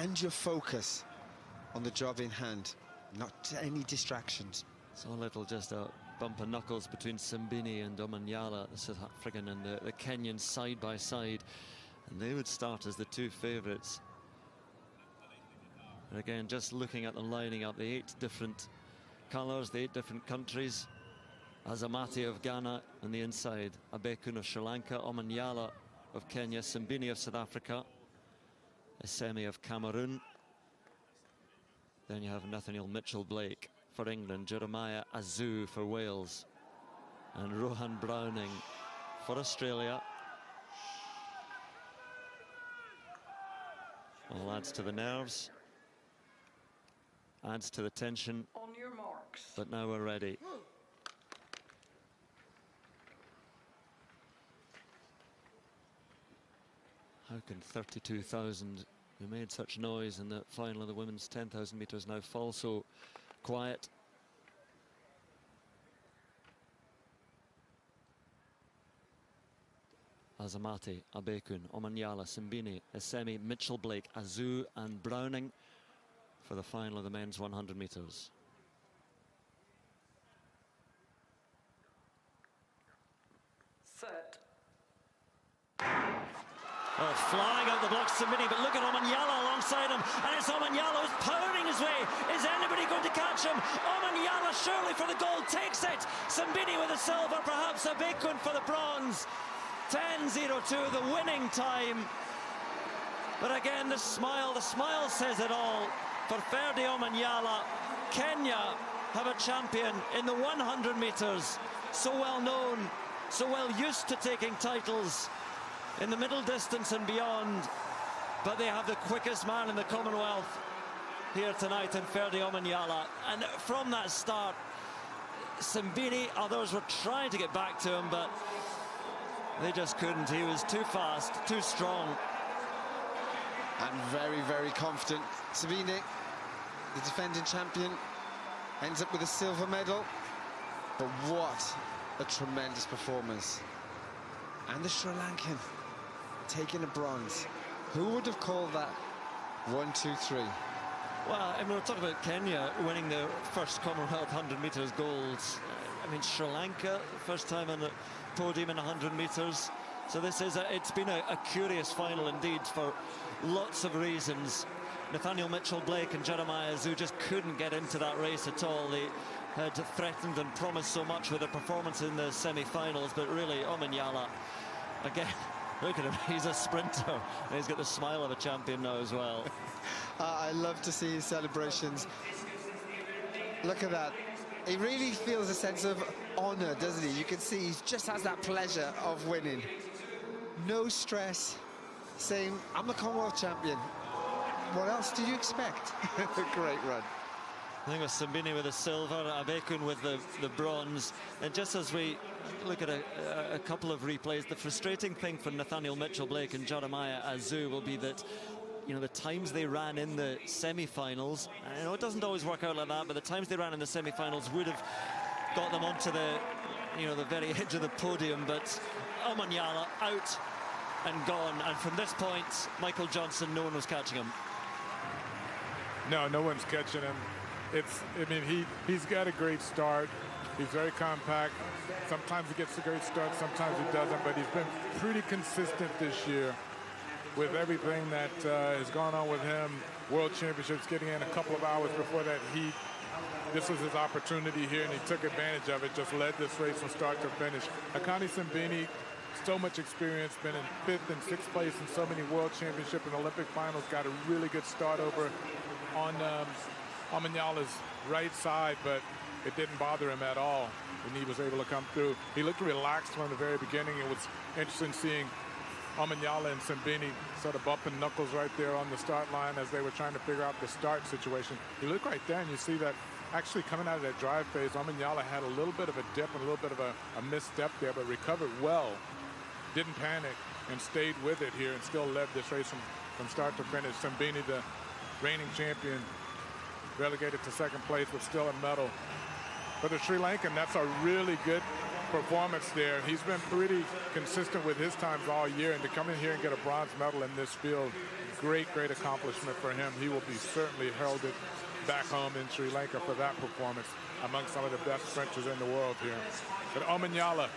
and your focus on the job in hand. Not any distractions. So a little just a bump of knuckles between Simbini and Omanyala, the South African and the Kenyan side by side. And they would start as the two favourites. And again, just looking at them lining up, the 8 different colours, the 8 different countries. Azamati of Ghana on the inside, Abekun of Sri Lanka, Omanyala of Kenya, Simbini of South Africa, Essemi of Cameroon. Then you have Nathaniel Mitchell-Blake for England, Jeremiah Azu for Wales, and Rohan Browning for Australia. All adds to the nerves, adds to the tension. On your marks. But now we're ready. How can 32,000 who made such noise in the final of the women's 10,000 metres now fall so quiet? Azamati, Abekun, Omanyala, Simbini, Essemi, Mitchell-Blake, Azu and Browning for the final of the men's 100 metres. Set. Oh, flying out the blocks, Simbini, but look at Omanyala alongside him, and it's Omanyala who's powering his way. Is anybody going to catch him? Omanyala surely for the gold, takes it. Simbini with the silver, perhaps Abekun for the bronze. 10:02, the winning time. But again, the smile says it all. For Ferdinand Omanyala, Kenya have a champion in the 100 metres. So well known, so well used to taking titles in the middle distance and beyond. But they have the quickest man in the Commonwealth here tonight in Ferdinand Omanyala. And from that start, Simbini, others were trying to get back to him, but they just couldn't. He was too fast, too strong. And very, very confident. Simbini, the defending champion, ends up with a silver medal. But what a tremendous performance. And the Sri Lankan taking a bronze. Who would have called that 1, 2, 3? Well, I mean, we're talking about Kenya winning the first Commonwealth 100 metres golds. I mean, Sri Lanka, first time on the podium in 100 metres. So this is it's been a curious final indeed for lots of reasons. Nathaniel Mitchell-Blake and Jeremiah Azu just couldn't get into that race at all. They had threatened and promised so much with their performance in the semi-finals, but really Omanyala, again, look at him, he's a sprinter, and he's got the smile of a champion now as well. I love to see his celebrations. Look at that. He really feels a sense of honor, doesn't he? You can see he just has that pleasure of winning. No stress, saying, I'm the Commonwealth champion. What else do you expect? Great run. I think it was Simbini with the silver, Abekun with the bronze. And just as we look at a couple of replays, the frustrating thing for Nathaniel Mitchell-Blake and Jeremiah Azu will be that, you know, the times they ran in the semi-finals, I know it doesn't always work out like that, but the times they ran in the semi-finals would have got them onto the, you know, the very edge of the podium. But Omanyala out and gone, and from this point, Michael Johnson, no one was catching him. No one's catching him. I mean, he's got a great start. He's very compact. Sometimes he gets a great start, sometimes he doesn't, but he's been pretty consistent this year with everything that has gone on with him. World Championships, getting in a couple of hours before that heat. This was his opportunity here, and he took advantage of it, just led this race from start to finish. Akani Simbini, so much experience, been in 5th and 6th place in so many World Championship and Olympic finals, got a really good start over on Omanyala's right side, but it didn't bother him at all, and he was able to come through. He looked relaxed from the very beginning. It was interesting seeing Omanyala and Simbini sort of bumping knuckles right there on the start line as they were trying to figure out the start situation. You look right there and you see that actually coming out of that drive phase, Omanyala had a little bit of a dip and a little bit of a misstep there, but recovered well, didn't panic, and stayed with it here and still led this race from start to finish. Simbini, the reigning champion, relegated to 2nd place with still a medal. For the Sri Lankan, that's a really good performance there. He's been pretty consistent with his times all year, and to come in here and get a bronze medal in this field great accomplishment for him. He will be certainly heralded back home in Sri Lanka for that performance among some of the best sprinters in the world here. But Omanyala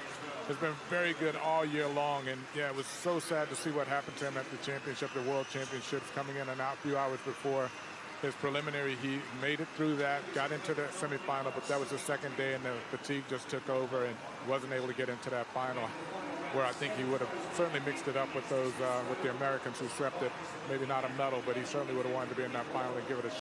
has been very good all year long, and yeah, it was so sad to see what happened to him at the championship, the World Championships, coming in and out a few hours before his preliminary. He made it through that, got into the semifinal, but that was the second day, and the fatigue just took over and wasn't able to get into that final, where I think he would have certainly mixed it up with those with the Americans who swept it. Maybe not a medal, but he certainly would have wanted to be in that final and give it a shot.